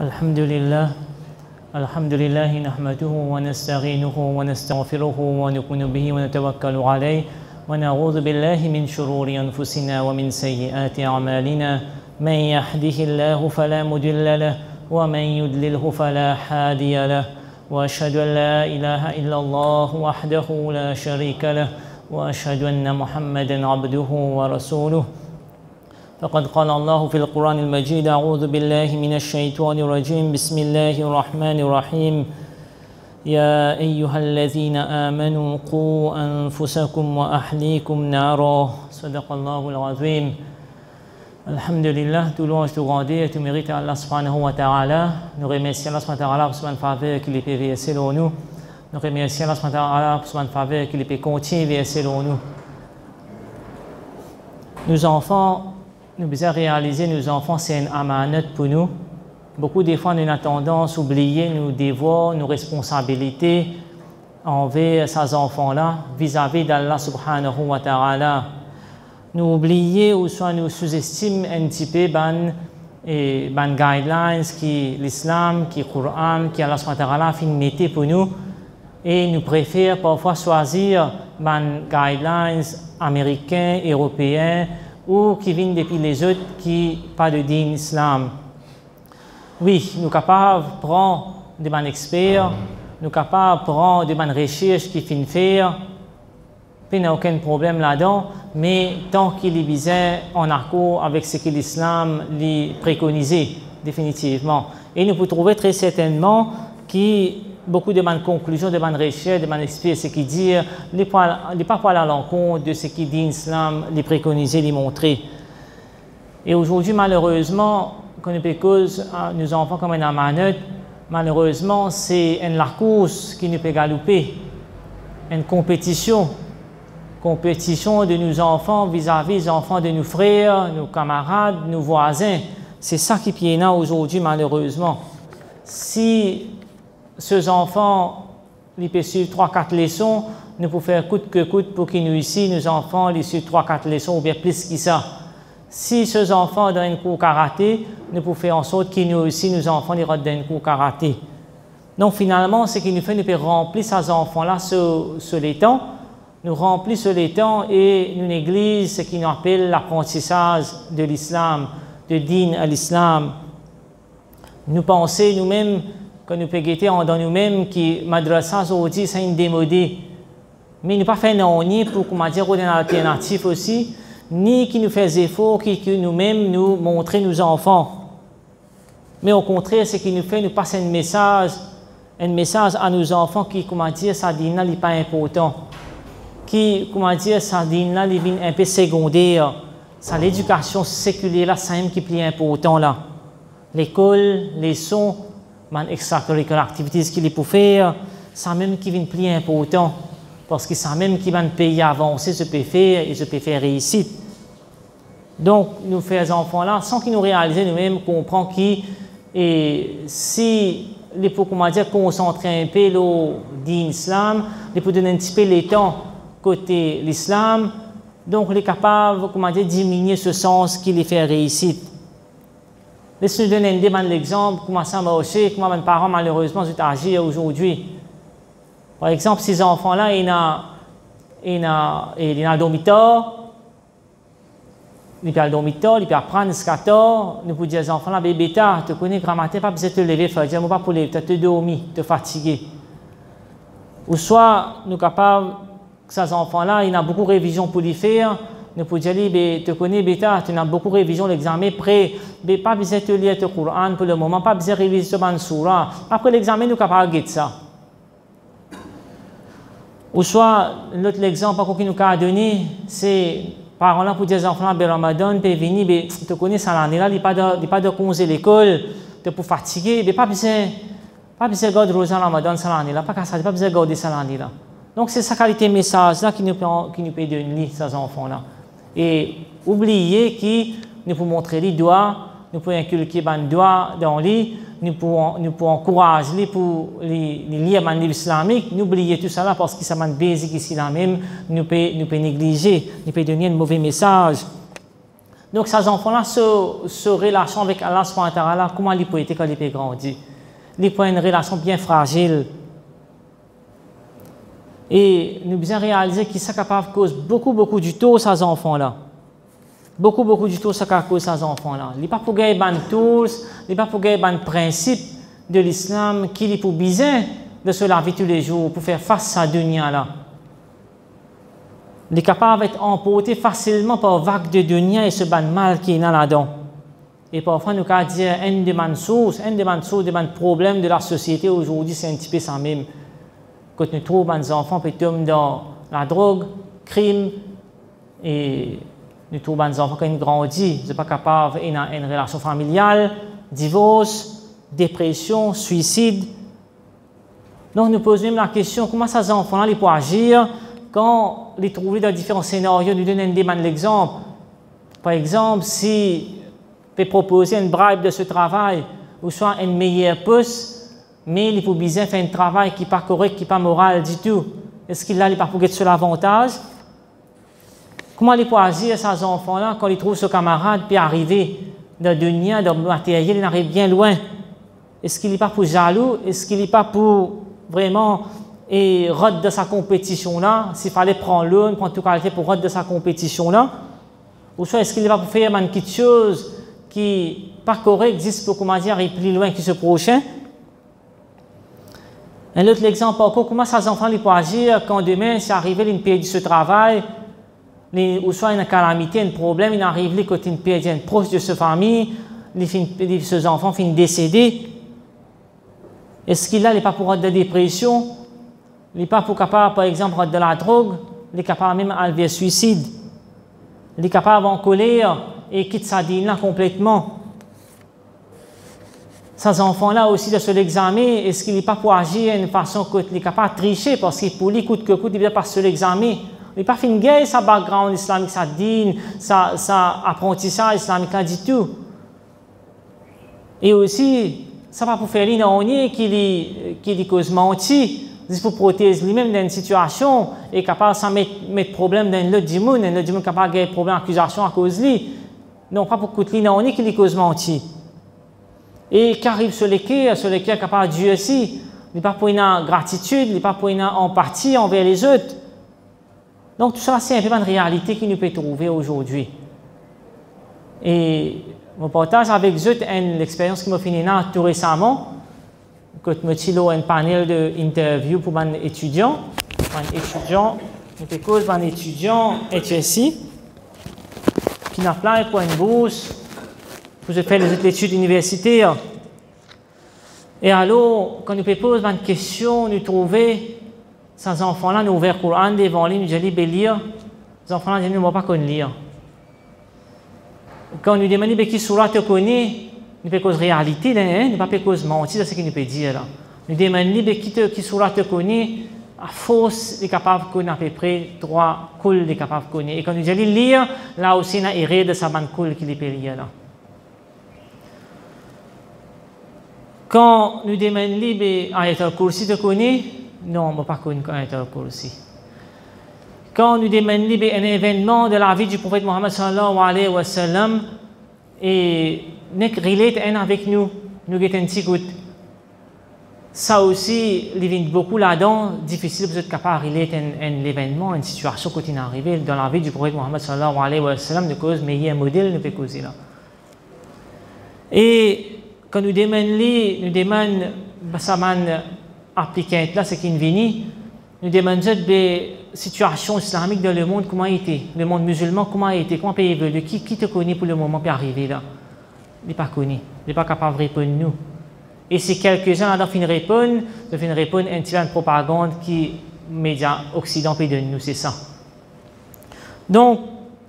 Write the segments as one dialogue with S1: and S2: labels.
S1: الحمد لله نحمده ونستعينه ونستغفره ونؤمن به ونتوكل عليه ونعوذ بالله من شرور أنفسنا ومن سيئات أعمالنا من يهده الله فلا مضل له ومن يضلله فلا هادي له وأشهد أن لا إله إلا الله وحده لا شريك له وأشهد أن محمدا عبده ورسوله فقد قال الله في القرآن المجيد أعوذ بالله من الشيطان الرجيم بسم الله الرحمن الرحيم يا أيها الذين آمنوا قوا أنفسكم وأهليكم نارا صدق الله العظيم. Alhamdulillah, tout louange, tout grandeur, tout mérite à Allah subhanahu wa ta'ala. Nous remercions Allah subhanahu wa ta'ala pour son faveur qu'il ait versé sur nous. Nous remercions Allah subhanahu wa ta'ala pour son faveur qu'il ait continué à verser sur nous. Nos enfants, nous devons réaliser nos enfants, c'est une amanat pour nous. Beaucoup de fois, nous avons tendance à oublier nos devoirs, nos responsabilités envers ces enfants-là vis-à-vis d'Allah subhanahu wa ta'ala. Nous oublions ou soit nous sous-estimons un petit peu les guidelines qui l'islam, qui le Coran, qui Allah subhanahu wa ta'ala a mis pour nous. Et nous préférons parfois choisir les guidelines américains, européens, ou qui viennent depuis les autres qui pas de din islam. Oui, nous sommes capables de prendre des bons experts, nous sommes capables de prendre des bonnes recherches qui finissent faire, il n'y a aucun problème là-dedans, mais tant qu'il est visé en accord avec ce que l'islam lui préconisait, définitivement. Et nous pouvons trouver très certainement que beaucoup de bonnes conclusions, de bonnes recherches, de bonnes experts, ce qui dit, n'est pas à l'encontre de ce qui dit l'islam, les préconiser, les montrer. Et aujourd'hui, malheureusement, quand nous cause nos enfants comme un amanat, malheureusement, c'est une course qui nous peut galoper, une compétition de nos enfants vis-à-vis des enfants de nos frères, nos camarades, nos voisins. C'est ça qui est là aujourd'hui, malheureusement. Si ces enfants, ils peuvent suivre 3-4 leçons, nous pouvons faire coûte que coûte pour qu'ils nous ici, nos enfants, ils suivent 3-4 leçons ou bien plus que ça. Si ces enfants dans un cours karaté, nous pouvons faire en sorte qu'ils nous aussi, nos enfants, ils rentrent dans un cours karaté. Donc finalement, ce qui nous fait, nous pouvons remplir ces enfants-là sur les temps, nous remplissons les temps et nous négligeons ce qui nous appelle l'apprentissage de l'islam, de din à l'islam. Nous pensons nous-mêmes, quand nous pouvons guetter dans nous-mêmes, que madrasa aujourd'hui c'est une démodée. Mais nous ne pas fait non ni pour comment dire une alternative aussi, ni qui nous fait des efforts que nous-mêmes nous montrer nos enfants. Mais au contraire, ce qui nous fait, nous passer un message à nos enfants qui, comment dire, ça dit n'est pas important. Qui, comment dire, ça dit là, il est un peu secondaire. C'est l'éducation séculaire là, c'est qui est plus important là. L'école, les sons, les extracurriculaires activités qu'il peut faire, c'est même qui vient plus important. Parce que c'est même qui va payer avancer, ce peut faire et ce peut faire réussir. Donc, nous faisons ces enfants là, sans qu'ils nous réalisent nous-mêmes, comprend qui, et si les pour comment dire, concentrer un peu le din islam, les pour donner un petit peu les temps côté l'islam, donc on est capable comment dire, diminuer ce sens qui les fait réussir. Laissez-nous donner un exemple, comment ça marche, comment mes parents malheureusement agissent aujourd'hui. Par exemple, ces enfants-là, ils ont un dormitoire, ils peuvent apprendre le scator, nous pouvons dire aux enfants-là, bébé, tu connais grammaire, pas besoin de te lever, faire pas pour lever, tu te dormir, te fatiguer. Ou soit, nous sommes capables ces enfants-là, ils ont beaucoup de révision pour les faire. Nous pouvons dire, tu connais, bêta, tu as beaucoup de révision, l'examen prêt. Mais pas besoin de lire le Coran pour le moment, pas besoin de réviser ce soura. Après l'examen, nous sommes capables de ça. Ou soit, l'autre exemple qu'il nous a donné, c'est, par exemple, pour dire aux enfants, Ramadan, tu venir, tu connais ça l'année là, il n'y a pas de congé à l'école, tu es pour fatiguer, mais pas besoin de garder Rosa Ramadan ça l'année là, pas besoin de garder ça l'année là. Donc, c'est sa qualité de message là qui nous peut donner ces enfants-là. Et oubliez que nous pouvons montrer les doigts, nous pouvons inculquer les doigts dans les, nous pouvons encourager les pour les lire les livres islamiques. N'oubliez tout ça là parce que ça m'a basique ici là même, nous pouvons négliger, nous pouvons donner un mauvais message. Donc, ces enfants-là se relâchent avec Allah subhanahu wa ta'ala, comment ils peuvent être quand ils peuvent grandir. Ils peuvent une relation bien fragile. Et nous devons réaliser qu'ils sont capables de causer beaucoup du tort ces enfants-là. Beaucoup du tort, ça cause ces enfants-là. Il n'est pas pour gagner des tools, il n'est pas pour gagner des principes de l'islam qui est pour besoin de se laver tous les jours pour faire face à cette dunya-là. Il est capable d'être emporté facilement par vague de dunya et ce ban mal qui est là-dedans. Et parfois, nous pouvons dire une des sources, des problèmes de la société aujourd'hui, c'est un petit peu ça même. Quand nous trouvons des enfants qui tombent dans la drogue, crime, et nous trouvons des enfants qui ont grandi, ils ne sont pas capables d'avoir une relation familiale, divorce, dépression, suicide. Donc, nous posons même la question, comment ces enfants-là peuvent agir quand ils trouvent dans différents scénarios. Nous donnons un exemple. Par exemple, si peut proposer une bribe de ce travail, ou soit un meilleur poste, mais il faut bien faire un travail qui n'est pas correct, qui n'est pas moral du tout. Est-ce qu'il a pas pour gagner sur l'avantage? Comment il peut agir ces enfants-là quand ils trouvent ce camarade puis arriver dans le dunya, dans le matériel, il arrive bien loin? Est-ce qu'il n'est pas pour jaloux? Est-ce qu'il n'est pas pour vraiment rôde de sa compétition-là? S'il fallait prendre l'une, prendre toute qualité pour rôde de sa compétition-là? Ou soit est-ce qu'il n'est pas pour faire quelque chose qui n'est pas correct, juste pour comment dire, aller plus loin que ce prochain? Un autre exemple encore, comment ces enfants peuvent agir quand demain, c'est arrivé une perte de ce travail, ou soit une calamité, un problème, il arrive quand une perte un proche de sa famille, ces enfants finissent décédés. Est-ce qu'il n'est pas pour être de dépression? Il n'est pas pour capable, par exemple, de la drogue, il est capable même d'aller vers le suicide. Il est capable en colère et quitte sa dîme-là complètement. Ces enfants-là aussi, de se l'examen, est-ce qu'il n'est pas pour agir d'une façon qu'il est capable de tricher parce qu'il pour lui, coûte que coûte, il vient passer l'examen. Il n'est pas fin gay, sa background islamique, sa dîme, sa apprentissage islamique, là, du tout. Et aussi, ça va pour faire l'inonnier qu'il cause menti, c'est pour protéger lui-même dans une situation et capable de mettre problème dans l'autre du monde capable de gagner problème d'accusation à cause de lui. Non, pas pour coûter l'inonnier qu'il cause menti. Et qu'arrive sur lesquels est capable de Dieu aussi, il n'est pas pour une gratitude, il n'est pas pour une empathie envers les autres. Donc tout ça, c'est un peu une réalité que nous pouvons trouver aujourd'hui. Et je partage avec vous l'expérience qui m'a fini tout récemment, quand je suis dans un panel d'interview pour un étudiant. Un étudiant HSI qui n'a appelé pour une bourse pour faire les études universitaires. Et alors, quand nous posons une question, nous trouvons ces enfants-là, nous ouvrons le Coran devant lui, nous disons lire. Les enfants-là disent, nous ne pouvons pas lire. Quand nous demandons qui surat te connaît, nous ne pouvons pas réalité, nous ne pouvons pas mentir, c'est ce que nous pouvons dire. Là. Nous demandons qui surat te connaît, à force, il est capable de connaître à peu près 3 coups, il est capable de connaître. Et quand nous disons lire, là aussi, il y a erreur de sa bande cool qu'il peut lire. Là. Quand nous demandons Ayat al-Kursi te connaît, non, on ne peut pas connaître Ayat al-Kursi. Quand nous demandons un événement de la vie du prophète Mohammed sallallahu alayhi wa sallam et nous relate avec nous avons un petit goût. Ça aussi, il vient beaucoup là-dedans, difficile pour être capable de relater un événement, une situation qui est arrivée dans la vie du prophète Mohammed sallallahu alayhi wa sallam, de cause meilleur modèle, nous peut causer là. Et quand nous demandons ça applicant là, c'est qu'il vient, nous demandons des situations islamiques dans le monde, comment il était, le monde musulman, comment il était, comment il évolue, qui te connaît pour le moment pour arriver là? Il n'est pas connu, il n'est pas capable de répondre nous. Et si quelques-uns là finissent répondre, ils finissent répondre un petit peu de propagande qui les médias occidentaux peuvent donner nous, c'est ça. Donc,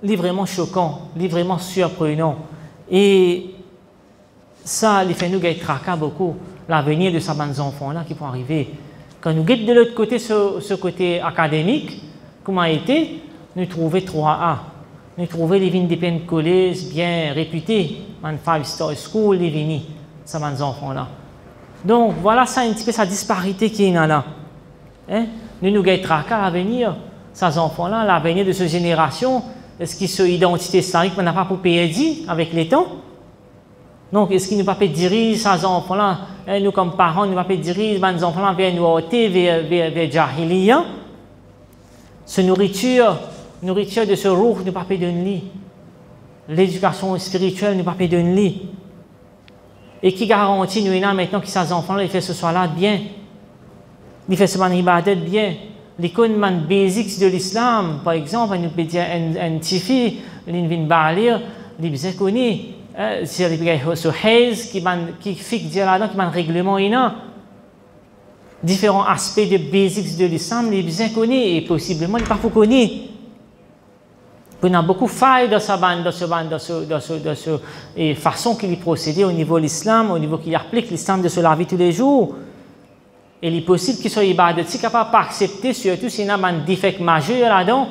S1: il est vraiment choquant, il est vraiment surprenant. Et ça, il fait nous gagner tracas beaucoup, l'avenir de ces enfants-là qui vont arriver. Quand nous guettons de l'autre côté, ce côté académique, comment il était, nous trouvons 3A. Nous trouvons les vignes des peines collèges bien réputés, un 5-star school, les vignes, ces enfants-là. Donc, voilà ça un petit peu sa disparité qui est là. Hein? Nous gagnons tracas à l'avenir, ces enfants-là, l'avenir de cette génération. est-ce qu'il se identité islamique, mais n'a pas pour payer avec les temps? Donc, est-ce qu'il ne va pas diriger ces enfants-là, nous comme parents, ne va pas diriger les enfants-là vers nous vers Jahiliya? Ce nourriture de ce ruh ne va pas donner. L'éducation spirituelle ne va pas donner. Et qui garantit, nous, maintenant que ces enfants-là, ils font ce soir-là bien? Ils font ce ibadat bien? Les connaissances basiques de l'islam, par exemple, nous peut dire un tifi, l'invin balir, les bien connus. C'est le Hayes qui fixe dire là-dedans, qui a un règlement innan. Différents aspects de basics de l'islam, les bien connus et possiblement les pas connus. On a beaucoup de failles dans cette façon qu'il procédait au niveau de l'islam, au niveau qu'il applique l'islam de la vie tous les jours. Et il est possible qu'il soit capable d'accepter, surtout s'il y a un défaut majeur là-dedans,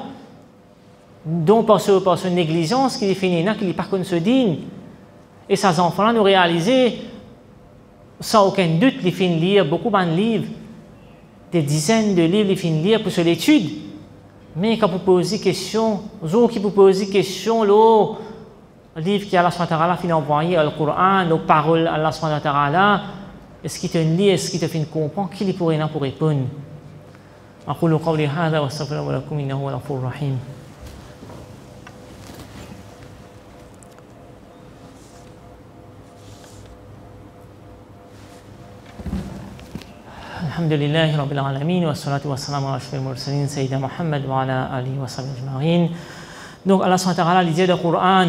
S1: dont par sa négligence qu'il est fini, qu'il n'est pas connu ce digne. Et ces enfants-là nous réaliser, sans aucun doute, ils finissent lire beaucoup de livres, des dizaines de livres, ils finissent lire pour l'étude. Mais quand vous posez des questions, le livre qui Allah finit envoyé, le Coran, nos paroles Allah, est-ce qu'il te lit, est-ce qu'il te fait comprendre, qu'il est pour rien pour répondre? أقول قولي هذا وأستغفر الله لكم إنه هو الغفور الرحيم. الحمد لله رب العالمين والصلاة والسلام على أشرف المرسلين سيدنا محمد وعلى آله وصحبه أجمعين. Donc Allah subhanahu wa ta'ala dit dans le Coran,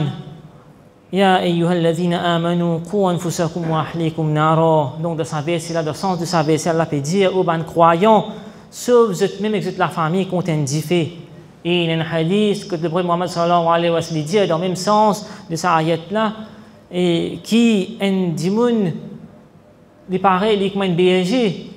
S1: Ya ayyuhalladhina amanu qu anfusakum wa ahlikum nara. Donc dans sa verset là, dans le sens de sa verset, Allah peut dire aux ban croyants, sauf vous même avec toute la famille qu'on t'indiffé. Et il y a un hadith que le prophète Muhammad sallallahu alayhi wa sallam dit dans le même sens de sa ayat là, et qui indimoun les pareils, les comme un berger.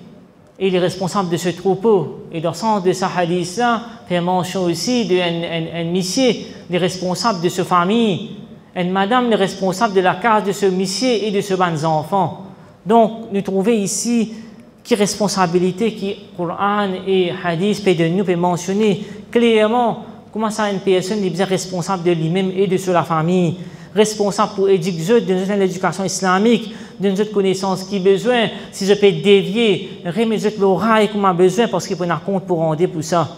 S1: Et il est responsable de ce troupeau. Et dans le sens de sa hadith-là, fait mention aussi d'un monsieur, les responsables de sa famille, une madame, le responsable de la case de ce monsieur et de ce bons enfants. Donc, nous trouvons ici qui responsabilité qui Coran et hadith peut mentionner clairement comment ça une personne est bien responsable de lui-même et de la famille, responsable pour éduquer de l'éducation islamique, de notre connaissance qui a besoin, si je peux dévier, remettre l'oreille qu'on a besoin parce qu'il faut un compte pour rendre pour ça.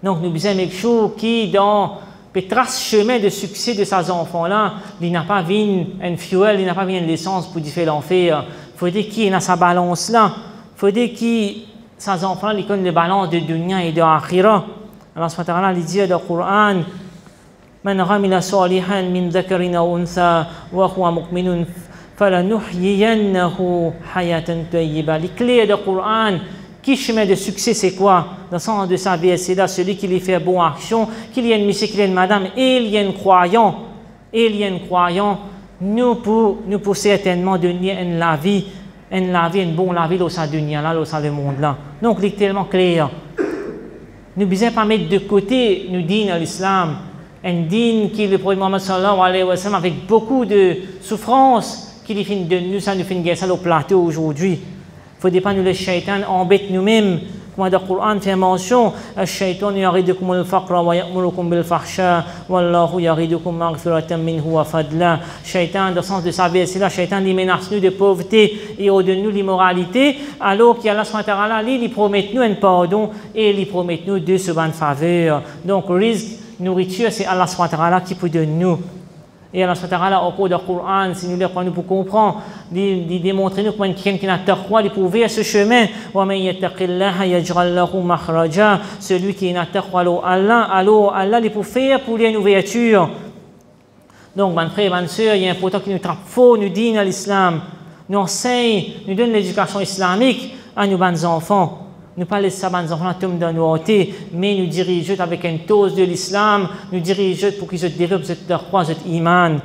S1: Donc nous besoin quelque chose qui dans le chemin de succès de ces enfants-là, il n'a pas vu un fuel, il n'a pas vu une licence pour faire l'enfer. Il faut dire qu'il y a sa balance-là. Il faut dire que ces enfants-là, ils connaissent la balance de dunya et de akhira. Allah subhanahu wa ta'ala dit dans le Coran, من عمل صالحا من ذكر أو أنثى وهو مؤمن فلنحيينه حياة طيبة. Les clés du Coran, qui chemin de succès c'est quoi? Dans le sens de sa vie, c'est là celui qui lui fait bonne action, qu'il y ait une monsieur, qu'il y ait une madame, et il y a un croyant, nous pour certainement donner une bonne la vie dans sa dunya là, dans ce monde là. Donc c'est tellement clair. Nous ne besoin pas mettre de côté nous dînes à l'islam. Un dîne qui le prophète Muhammad sallallahu alayhi wa sallam avec beaucoup de souffrance qui fait de nous, ça nous fait une ça au plateau aujourd'hui. Il ne faut pas nous le shaitan embête nous-mêmes. Comme dans le Coran fait mention, الشيطان يعدكم الفقر ويأمركم بالفحشاء والله يعدكم مغفرة منه وفضلا. Shaitan, dans le sens de sa verset là, Shaitan il menace nous de pauvreté et au-delà de nous l'immoralité, alors qu'Allah subhanahu wa ta'ala il promet nous un pardon et il promet nous de ce bonne faveur. Donc risque nourriture, c'est Allah subhanahu wa ta'ala qui peut donner nous. Et Allah subhanahu wa ta'ala, au cours du Coran, si nous le prenons pour comprendre, il démontre nous comment quelqu'un qui n'a taqwa, il prouve à ce chemin. Celui qui n'a taqwa, alors Allah, il peut faire pour lui une ouverture. Donc, mes frères, mes soeurs, il y a un important qui nous trappe faux, nous dit à l'islam, nous enseigne, nous donne l'éducation islamique à nos bons enfants. Nous ne pas laisser nos enfants tomber dans nos hôtés, mais nous diriger avec une dose de l'islam, nous diriger pour qu'ils se développent leur foi, leur iman.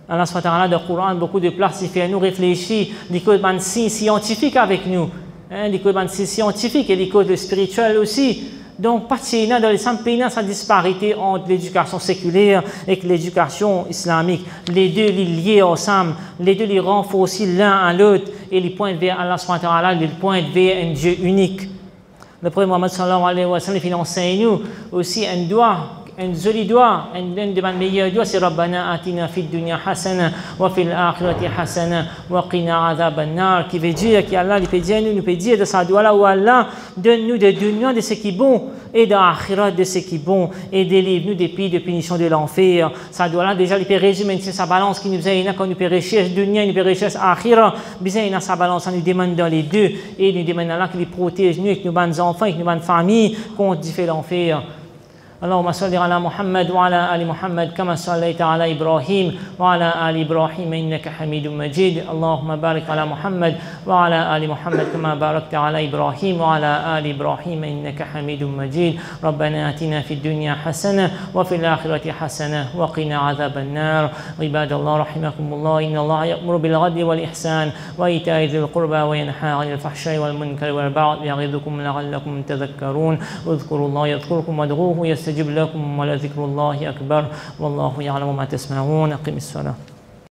S1: Allah subhanahu wa ta'ala, dans le Coran, beaucoup de places, il fait nous réfléchir, l'école scientifique avec nous, l'école scientifique et l'école spirituelle aussi. Donc, pas de dans l'islam, il y a sa disparité entre l'éducation séculaire et l'éducation islamique. Les deux les liés ensemble, les deux les renforcent l'un à l'autre et les pointent vers Allah subhanahu wa ta'ala, les pointent vers un Dieu unique. Le prophète Muhammad sallallahu alayhi wa sallam, il enseigne nous aussi un doigt un joli doigt, une de mes meilleures doigts, c'est Rabbana atina fid dunya hasana wa fil akhirati hasana wa qina adhaban nar, qui veut dire qu'Allah nous peut dire de sa doigt là où Allah donne-nous de dunya de ce qui est bon et de l'akhirat de ce qui est bon et délivre-nous des pays de punition de l'enfer. Ça doit là déjà il peut résumer sa balance qui nous a quand nous peut rechercher dunya, nous peut rechercher akhirat, bien sa balance ça nous demande dans les deux et nous demande Allah qu'il protège nous et nos bonnes enfants et nos bonnes familles contre différents enfers. اللهم صل على محمد وعلى آل محمد كما صليت على إبراهيم وعلى آل إبراهيم إنك حميد مجيد اللهم بارك على محمد وعلى آل محمد كما باركت على إبراهيم وعلى آل إبراهيم إنك حميد مجيد ربنا آتنا في الدنيا حسنة وفي الآخرة حسنة وقنا عذاب النار عباد الله رحمكم الله إن الله يأمر بالعدل والإحسان وإيتاء ذي القربى وينهى عن الفحشاء والمنكر والبغي يعظكم لعلكم تذكرون اذكروا الله يذكركم وادعوه يستجب لكم ولذكر الله أكبر والله يعلم ما تسمعون أقم الصلاة